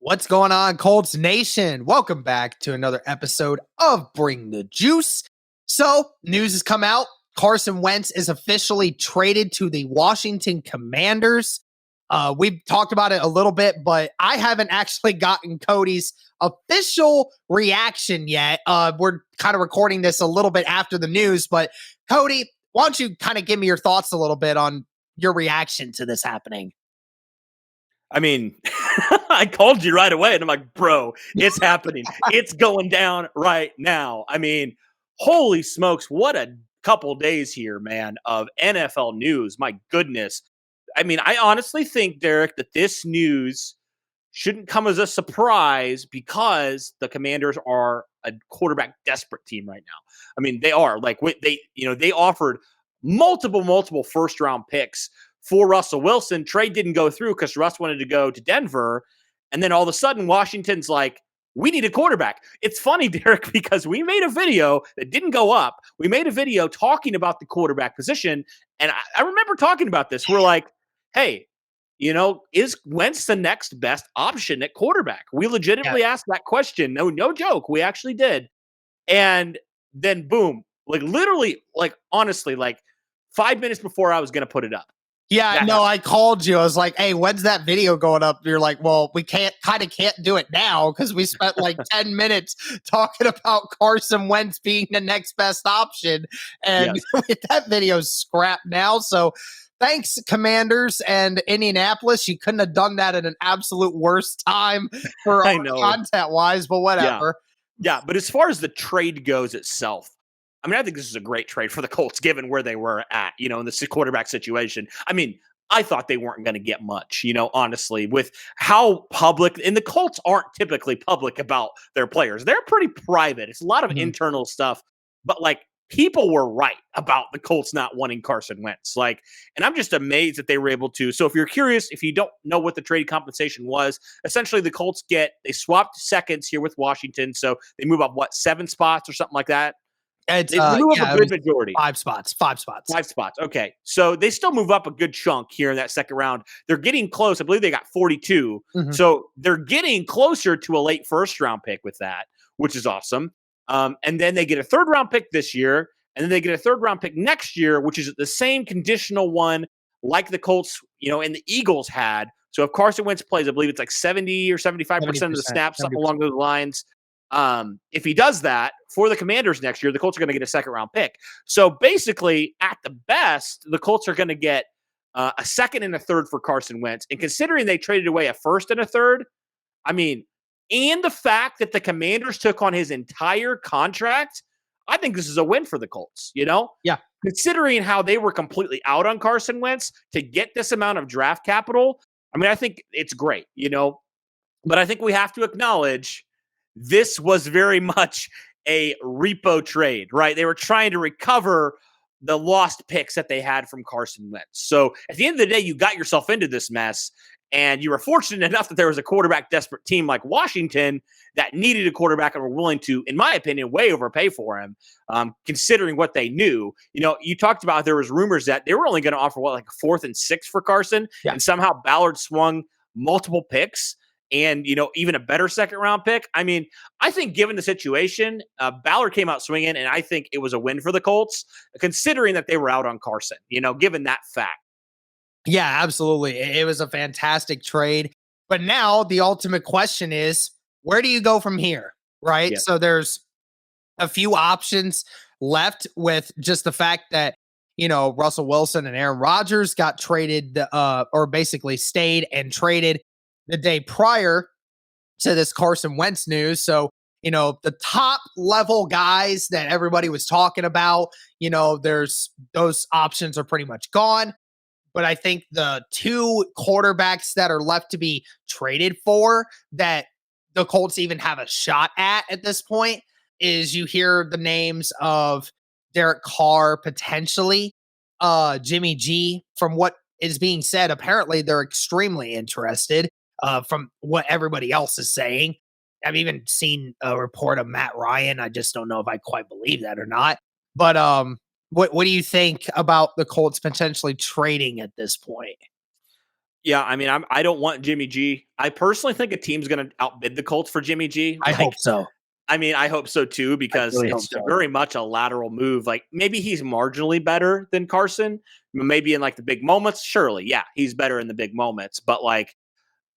What's going on, Colts Nation? Welcome back to another episode of Bring the Juice. So, news has come out. Carson Wentz is officially traded to the Washington Commanders. We've talked about it a little bit, but I haven't actually gotten Cody's official reaction yet. We're kind of recording this a little bit after the news, but Cody, why don't you kind of give me your thoughts a little bit on your reaction to this happening? I mean, I called you right away and I'm like, bro, it's happening. It's going down right now. I mean, holy smokes, what a couple days here, man, of NFL news. My goodness. I mean, I honestly think, Derek, that this news shouldn't come as a surprise because the Commanders are a quarterback desperate team right now. I mean, they are they offered multiple first round picks for Russell Wilson. Trade didn't go through because Russ wanted to go to Denver. And then all of a sudden, Washington's like, we need a quarterback. It's funny, Derek, because we made a video that didn't go up. We made a video talking about the quarterback position. And I remember talking about this. We're like, hey, is Wentz the next best option at quarterback? We legitimately asked that question. No joke. We actually did. And then boom, honestly, 5 minutes before I was going to put it up. Yeah, no, I called you. I was like, hey, when's that video going up? You're like, well, we can't do it now because we spent like 10 minutes talking about Carson Wentz being the next best option. And that video's scrapped now. So thanks, Commanders and Indianapolis. You couldn't have done that at an absolute worst time for content-wise, but whatever. Yeah, but as far as the trade goes itself, I mean, I think this is a great trade for the Colts, given where they were at, in the quarterback situation. I mean, I thought they weren't going to get much, honestly, with how public, and the Colts aren't typically public about their players. They're pretty private. It's a lot of internal stuff, but people were right about the Colts not wanting Carson Wentz. And I'm just amazed that they were able to. So if you're curious, if you don't know what the trade compensation was, essentially the Colts they swapped seconds here with Washington. So they move up, 7 spots or something like that? It's they move up a good majority. 5 spots. 5 spots. 5 spots. Okay. So they still move up a good chunk here in that second round. They're getting close. I believe they got 42. Mm-hmm. So they're getting closer to a late first round pick with that, which is awesome. And then they get a third round pick this year. And then they get a third round pick next year, which is the same conditional one like the Colts, and the Eagles had. So if Carson Wentz plays, I believe it's like 70 or 75% of the snaps, something along those lines. If he does that for the Commanders next year, the Colts are going to get a second round pick. So basically, at the best, the Colts are going to get a second and a third for Carson Wentz. And considering they traded away a first and a third, I mean, and the fact that the Commanders took on his entire contract, I think this is a win for the Colts, Yeah. Considering how they were completely out on Carson Wentz to get this amount of draft capital, I mean, I think it's great, But I think we have to acknowledge this was very much a repo trade, right? They were trying to recover the lost picks that they had from Carson Wentz. So at the end of the day, you got yourself into this mess, and you were fortunate enough that there was a quarterback desperate team like Washington that needed a quarterback and were willing to, in my opinion, way overpay for him, considering what they knew. You talked about there was rumors that they were only going to offer a 4th and 6th for Carson, and somehow Ballard swung multiple picks. And, even a better second round pick. I mean, I think given the situation, Ballard came out swinging, and I think it was a win for the Colts, considering that they were out on Carson, given that fact. Yeah, absolutely. It was a fantastic trade. But now the ultimate question is, where do you go from here? Right. Yeah. So there's a few options left with just the fact that, Russell Wilson and Aaron Rodgers got traded or basically stayed and traded the day prior to this Carson Wentz news. So, the top level guys that everybody was talking about, there's those options are pretty much gone. But I think the 2 quarterbacks that are left to be traded for that the Colts even have a shot at this point is you hear the names of Derek Carr, potentially Jimmy G. From what is being said, apparently they're extremely interested. From what everybody else is saying. I've even seen a report of Matt Ryan. I just don't know if I quite believe that or not. But what do you think about the Colts potentially trading at this point? Yeah, I mean, I don't want Jimmy G. I personally think a team's going to outbid the Colts for Jimmy G. I hope so. I mean, I hope so too, I because really hope it's so. very much a lateral move. Like maybe he's marginally better than Carson. Maybe in like the big moments, surely, yeah, he's better in the big moments. But like,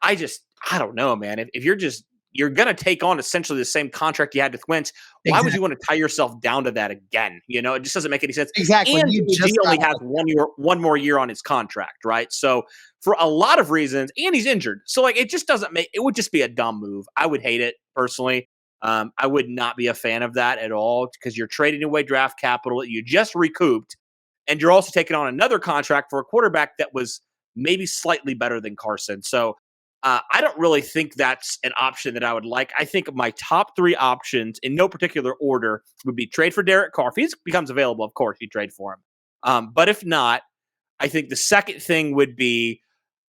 I don't know, man. If you're gonna take on essentially the same contract you had with Wentz, why would Exactly. you want to tie yourself down to that again? You know, it just doesn't make any sense. Exactly. And You Jimmy G just got only has 1 year, one more year on his contract, right? So for a lot of reasons, and he's injured, so like it just doesn't make. It would just be a dumb move. I would hate it personally. I would not be a fan of that at all because you're trading away draft capital that you just recouped, and you're also taking on another contract for a quarterback that was maybe slightly better than Carson. So I don't really think that's an option that I would like. I think my top 3 options, in no particular order, would be trade for Derek Carr. If he becomes available, of course, you trade for him. But if not, I think the second thing would be,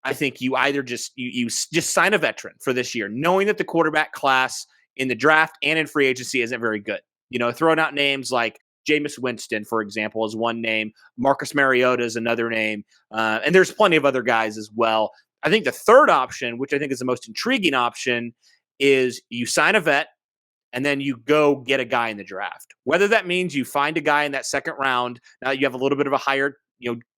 I think you either you just sign a veteran for this year, knowing that the quarterback class in the draft and in free agency isn't very good. You know, throwing out names like Jameis Winston, for example, is one name. Marcus Mariota is another name. And there's plenty of other guys as well. I think the third option, which I think is the most intriguing option, is you sign a vet and then you go get a guy in the draft. Whether that means you find a guy in that second round, now you have a little bit of a higher,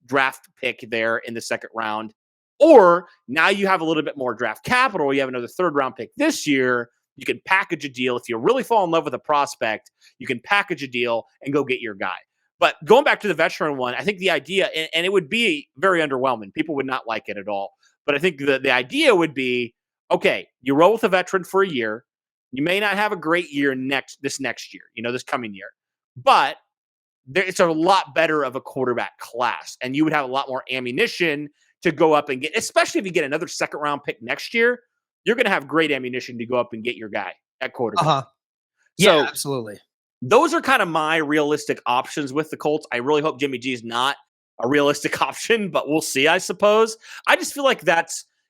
draft pick there in the second round, or now you have a little bit more draft capital, you have another third round pick this year, you can package a deal. If you really fall in love with a prospect, you can package a deal and go get your guy. But going back to the veteran one, I think the idea, and it would be very underwhelming. People would not like it at all. But I think the idea would be, okay, you roll with a veteran for a year. You may not have a great year this next year, this coming year, but it's a lot better of a quarterback class, and you would have a lot more ammunition to go up and get, especially if you get another second round pick next year, you're going to have great ammunition to go up and get your guy at quarterback. Yeah, So absolutely. those are kind of my realistic options with the Colts. I really hope Jimmy G is not a realistic option, but we'll see, I suppose. I just feel like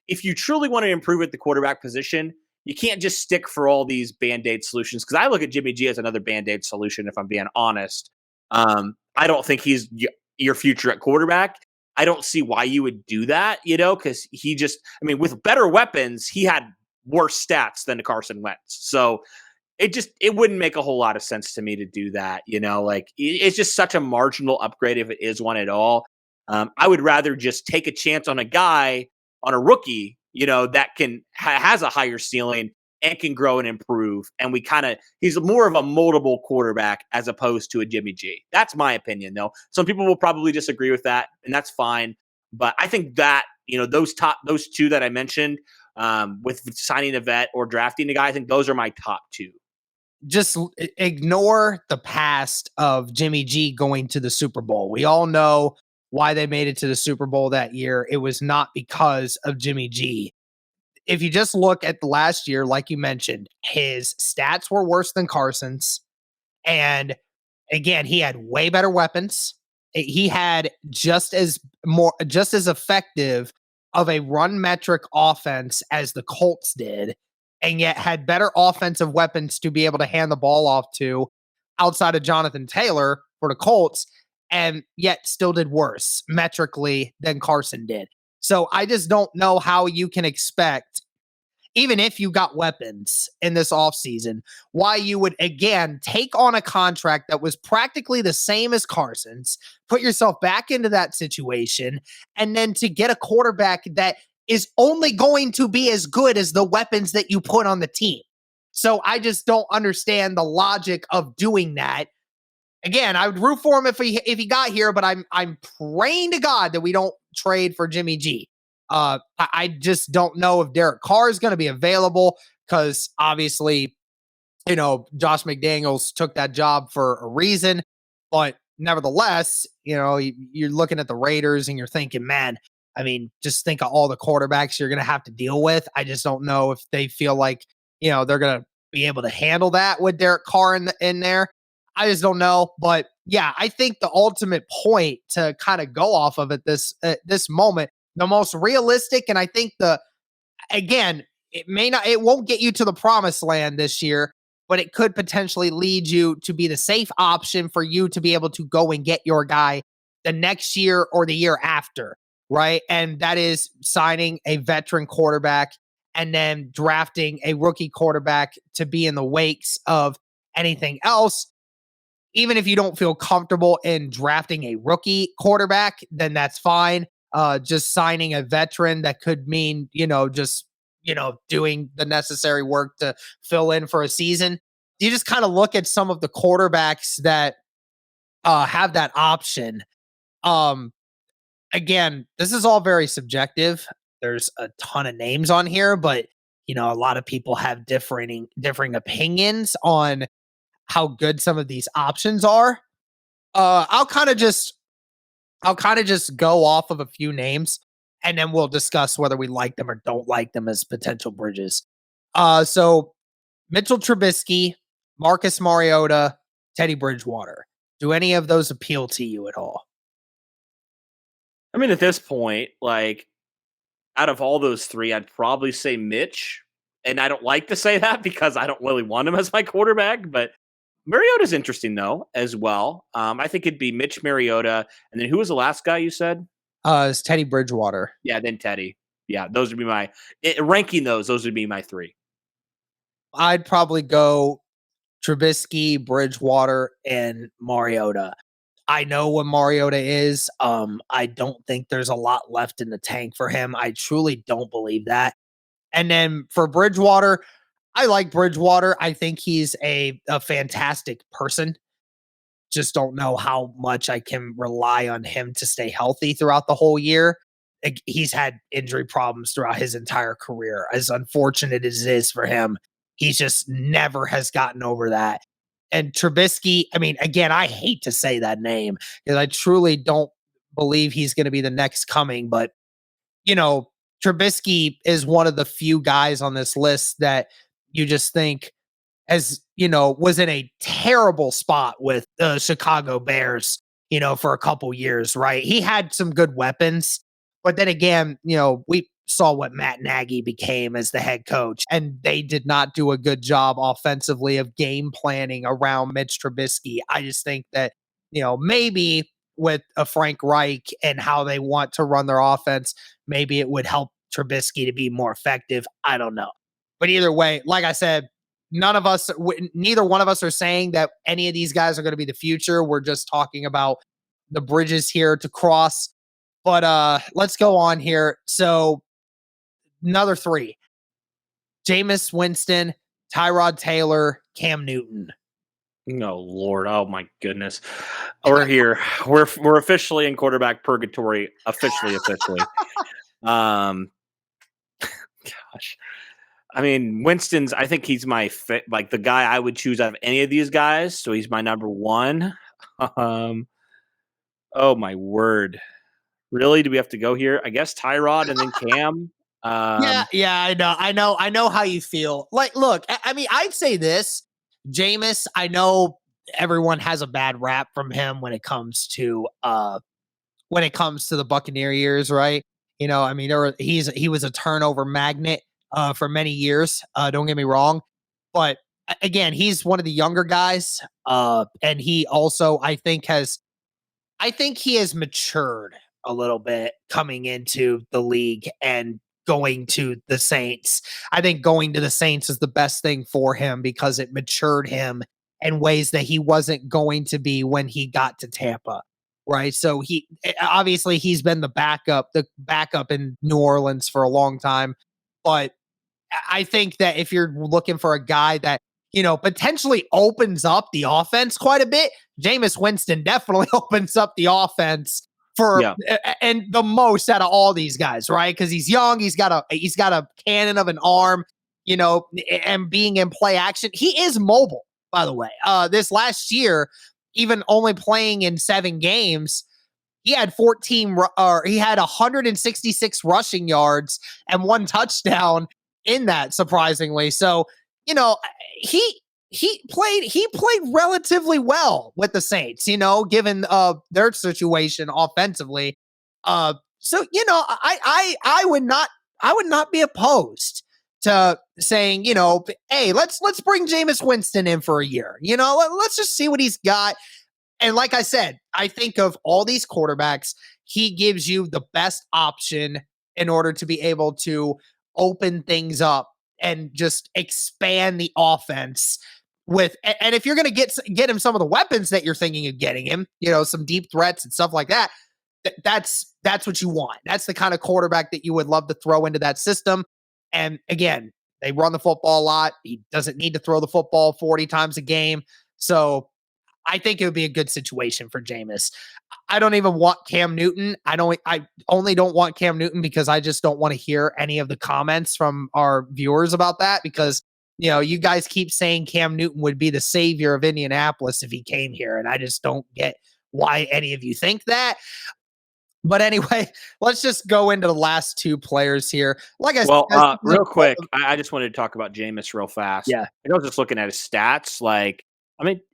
if you truly want to improve at the quarterback position, you can't just stick for all these Band-Aid solutions, because I look at Jimmy G as another Band-Aid solution, if I'm being honest. I don't think he's your future at quarterback. I don't see why you would do that, because with better weapons, he had worse stats than Carson Wentz. So it wouldn't make a whole lot of sense to me to do that. It's just such a marginal upgrade if it is one at all. I would rather just take a chance on a rookie, that has a higher ceiling and can grow and improve. And he's more of a moldable quarterback as opposed to a Jimmy G. That's my opinion, though. Some people will probably disagree with that, and that's fine. But I think that, those two that I mentioned, with signing a vet or drafting a guy, I think those are my top 2. Just ignore the past of Jimmy G going to the Super Bowl. We all know why they made it to the Super Bowl that year. It was not because of Jimmy G. If you just look at the last year, like you mentioned, his stats were worse than Carson's. And again, he had way better weapons. He had just as effective of a run metric offense as the Colts did, and yet had better offensive weapons to be able to hand the ball off to outside of Jonathan Taylor for the Colts, and yet still did worse metrically than Carson did. So I just don't know how you can expect, even if you got weapons in this offseason, why you would again take on a contract that was practically the same as Carson's, put yourself back into that situation, and then to get a quarterback that is only going to be as good as the weapons that you put on the team. So I just don't understand the logic of doing that. Again, I would root for him if he got here, but I'm praying to God that we don't trade for Jimmy G. I just don't know if Derek Carr is going to be available, because obviously, Josh McDaniels took that job for a reason. But nevertheless, you're looking at the Raiders and you're thinking, man, just think of all the quarterbacks you're going to have to deal with. I just don't know if they feel like, they're going to be able to handle that with Derek Carr in there. I just don't know. But yeah, I think the ultimate point to kind of go off of at this moment, the most realistic, and I think it won't get you to the promised land this year, but it could potentially lead you to be the safe option for you to be able to go and get your guy the next year or the year after, right? And that is signing a veteran quarterback and then drafting a rookie quarterback to be in the wakes of anything else. Even if you don't feel comfortable in drafting a rookie quarterback, then that's fine. Just signing a veteran that could mean, just, doing the necessary work to fill in for a season. You just kind of look at some of the quarterbacks that have that option. Um, Again, this is all very subjective. There's a ton of names on here, but a lot of people have differing opinions on how good some of these options are. I'll kind of just go off of a few names, and then we'll discuss whether we like them or don't like them as potential bridges. So Mitchell Trubisky, Marcus Mariota, Teddy Bridgewater. Do any of those appeal to you at all? I mean, at this point, like, out of all those three, I'd probably say Mitch. And I don't like to say that because I don't really want him as my quarterback, but Mariota's interesting though, as well. I think it'd be Mitch, Mariota, and then who was the last guy you said? It's Teddy Bridgewater. Yeah, then Teddy. Yeah, those would be my ranking those would be my three. I'd probably go Trubisky, Bridgewater, and Mariota. I know what Mariota is. I don't think there's a lot left in the tank for him. I truly don't believe that. And then for Bridgewater, I like Bridgewater. I think he's a fantastic person. Just don't know how much I can rely on him to stay healthy throughout the whole year. He's had injury problems throughout his entire career. As unfortunate as it is for him, he just never has gotten over that. And Trubisky, I mean, again, I hate to say that name because I truly don't believe he's going to be the next coming. But, Trubisky is one of the few guys on this list that you just think, as was in a terrible spot with the Chicago Bears, for a couple years, right? He had some good weapons, but then again, we saw what Matt Nagy became as the head coach, and they did not do a good job offensively of game planning around Mitch Trubisky. I just think that, maybe with a Frank Reich and how they want to run their offense, maybe it would help Trubisky to be more effective. I don't know. But either way, like I said, neither one of us are saying that any of these guys are going to be the future. We're just talking about the bridges here to cross. But let's go on here. So another three: Jameis Winston, Tyrod Taylor, Cam Newton. No, Lord. Oh my goodness. We're here. We're officially in quarterback purgatory. Officially. Gosh. I mean, Winston's, I think he's my the guy I would choose out of any of these guys. So he's my number one. Oh my word. Really? Do we have to go here? I guess Tyrod and then Cam. Yeah, I know how you feel. Like, look, I mean, I'd say this, Jameis, I know everyone has a bad rap from him when it comes to the Buccaneer years, right? I mean, he was a turnover magnet for many years. Don't get me wrong, but again, he's one of the younger guys, and he also, I think he has matured a little bit coming into the league and going to the Saints. I think going to the Saints is the best thing for him because it matured him in ways that he wasn't going to be when he got to Tampa. Right. So obviously he's been the backup in New Orleans for a long time. But I think that if you're looking for a guy that, potentially opens up the offense quite a bit, Jameis Winston definitely opens up the offense and the most out of all these guys, right? Because he's young, he's got a cannon of an arm, and being in play action. He is mobile, by the way. This last year, even only playing in 7 games, he had 166 rushing yards and 1 touchdown in that, surprisingly. So, he played relatively well with the Saints, given their situation offensively. So, I would not be opposed to saying, hey, let's bring Jameis Winston in for a year. Let's just see what he's got. And like I said, I think of all these quarterbacks, he gives you the best option in order to be able to open things up and just expand the offense with. And if you're going to get him some of the weapons that you're thinking of getting him, some deep threats and stuff like that, that's what you want. That's the kind of quarterback that you would love to throw into that system. And again, they run the football a lot. He doesn't need to throw the football 40 times a game. So I think it would be a good situation for Jameis. I don't even want Cam Newton. I only don't want Cam Newton because I just don't want to hear any of the comments from our viewers about that, because you guys keep saying Cam Newton would be the savior of Indianapolis if he came here, and I just don't get why any of you think that. But anyway, let's just go into the last two players here. Like I said, real quick, I just wanted to talk about Jameis real fast. Yeah. I was just looking at his stats.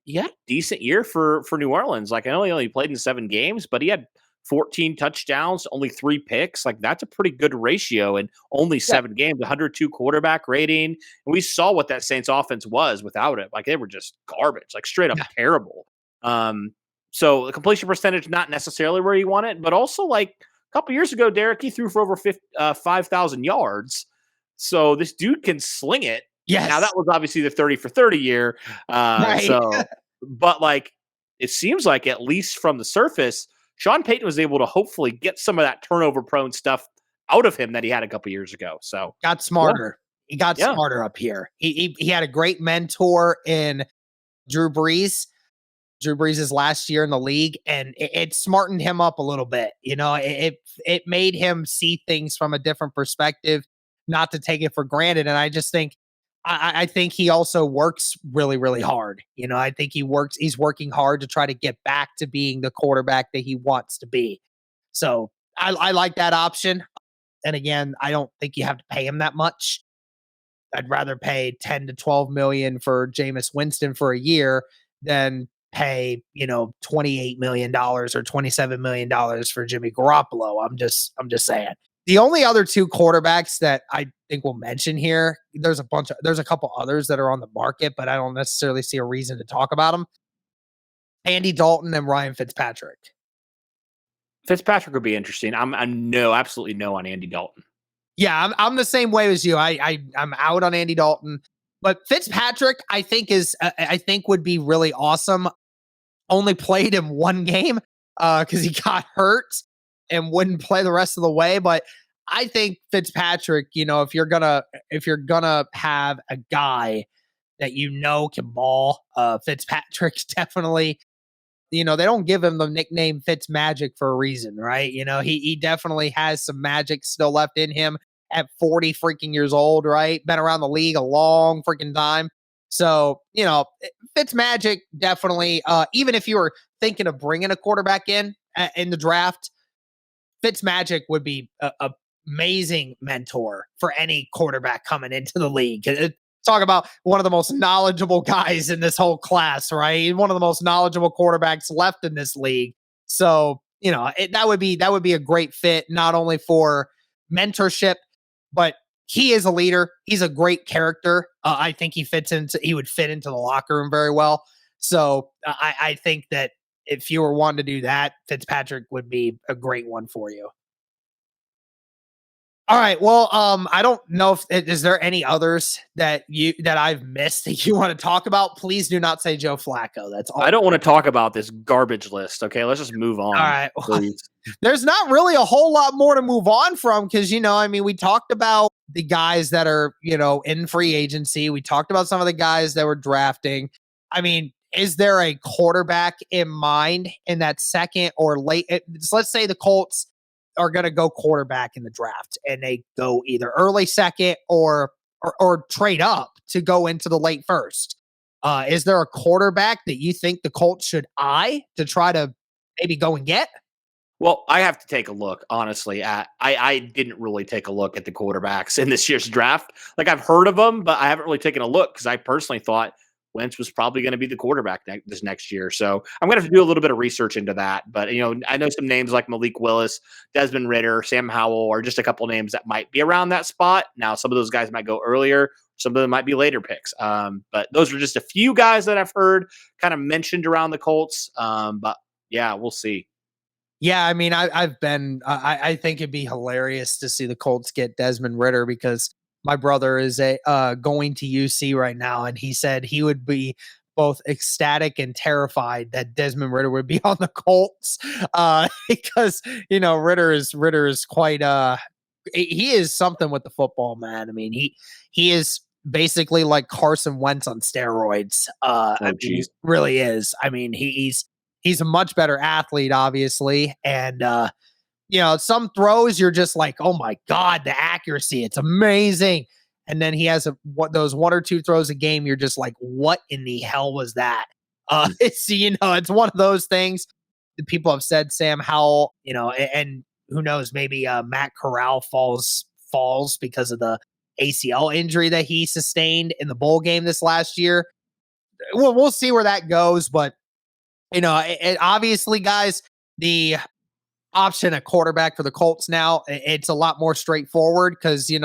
He had a decent year for New Orleans. I know he only played in 7 games, but he had 14 touchdowns, only 3 picks. That's a pretty good ratio in only 7 games, 102 quarterback rating. And we saw what that Saints offense was without it. They were just garbage, straight up terrible. So the completion percentage, not necessarily where you want it, but also a couple years ago, Derek, he threw for over 5,000 yards. So this dude can sling it. Yes. Now that was obviously the 30 for 30 year. Right. But it seems like, at least from the surface, Sean Payton was able to hopefully get some of that turnover prone stuff out of him that he had a couple years ago. So got smarter. Yeah. He got smarter up here. He had a great mentor in Drew Brees. Drew Brees' last year in the league, and it smartened him up a little bit. It made him see things from a different perspective, not to take it for granted. And I just think, I think he also works really, really hard. I think he's working hard to try to get back to being the quarterback that he wants to be. So I like that option. And again, I don't think you have to pay him that much. I'd rather pay 10 to 12 million for Jameis Winston for a year than pay, $28 million or $27 million for Jimmy Garoppolo. I'm just saying. The only other 2 quarterbacks that I think we'll mention here, there's a couple others that are on the market, but I don't necessarily see a reason to talk about them. Andy Dalton and Ryan Fitzpatrick. Fitzpatrick would be interesting. I'm absolutely no on Andy Dalton. Yeah, I'm the same way as you. I'm out on Andy Dalton, but Fitzpatrick I think would be really awesome. Only played in 1 game because he got hurt and wouldn't play the rest of the way. But I think Fitzpatrick, if you're gonna have a guy that can ball, Fitzpatrick's definitely. They don't give him the nickname Fitz Magic for a reason, right? He definitely has some magic still left in him at 40 freaking years old, right? Been around the league a long freaking time. So, Fitz Magic definitely, even if you were thinking of bringing a quarterback in the draft, Fitz Magic would be a amazing mentor for any quarterback coming into the league. Talk about one of the most knowledgeable guys in this whole class, right? One of the most knowledgeable quarterbacks left in this league. So, that would be a great fit, not only for mentorship, but he is a leader. He's a great character. I think he would fit into the locker room very well. So I think that if you were wanting to do that, Fitzpatrick would be a great one for you. All right. Well, I don't know if is there any others that I've missed that you want to talk about. Please do not say Joe Flacco. That's all. I don't want to talk about this garbage list. Okay, let's just move on. All right. Well, there's not really a whole lot more to move on from because we talked about the guys that are in free agency. We talked about some of the guys that were drafting. Is there a quarterback in mind in that second or late? Let's say the Colts are going to go quarterback in the draft and they go either early second or trade up to go into the late first. Is there a quarterback that you think the Colts should eye to try to maybe go and get? Well, I have to take a look, honestly. I didn't really take a look at the quarterbacks in this year's draft. I've heard of them, but I haven't really taken a look because I personally thought Wentz was probably going to be the quarterback this next year. So I'm going to have to do a little bit of research into that. But, I know some names like Malik Willis, Desmond Ridder, Sam Howell are just a couple names that might be around that spot. Now, some of those guys might go earlier. Some of them might be later picks. But those are just a few guys that I've heard kind of mentioned around the Colts. But yeah, we'll see. Yeah, I mean, I think it'd be hilarious to see the Colts get Desmond Ridder, because my brother is going to UC right now, and he said he would be both ecstatic and terrified that Desmond Ridder would be on the Colts, because Ridder is quite he is something with the football, man. I mean, he is basically like Carson Wentz on steroids. I mean, he really is. I mean, he's a much better athlete, obviously. And, some throws you're just like, oh my God, the accuracy, it's amazing. And then he has those one or two throws a game. You're just like, what in the hell was that? It's one of those things that people have said, Sam Howell, and who knows, maybe Matt Corral falls because of the ACL injury that he sustained in the bowl game this last year. We'll see where that goes, but obviously, guys, the option at quarterback for the Colts now, it's a lot more straightforward, because they're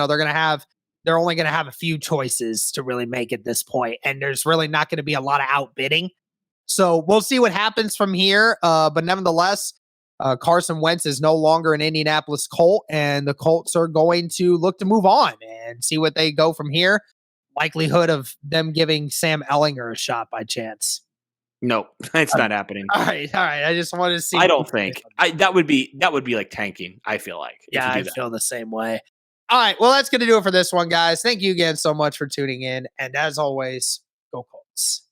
only going to have a few choices to really make at this point, and there's really not going to be a lot of outbidding. So we'll see what happens from here. But nevertheless, Carson Wentz is no longer an Indianapolis Colt, and the Colts are going to look to move on and see what they go from here. Likelihood of them giving Sam Ellinger a shot by chance. No, it's not happening. All right. I just wanted to see. I don't think that would be like tanking. I feel like. Yeah, I feel the same way. All right. Well, that's going to do it for this one, guys. Thank you again so much for tuning in. And as always, go Colts.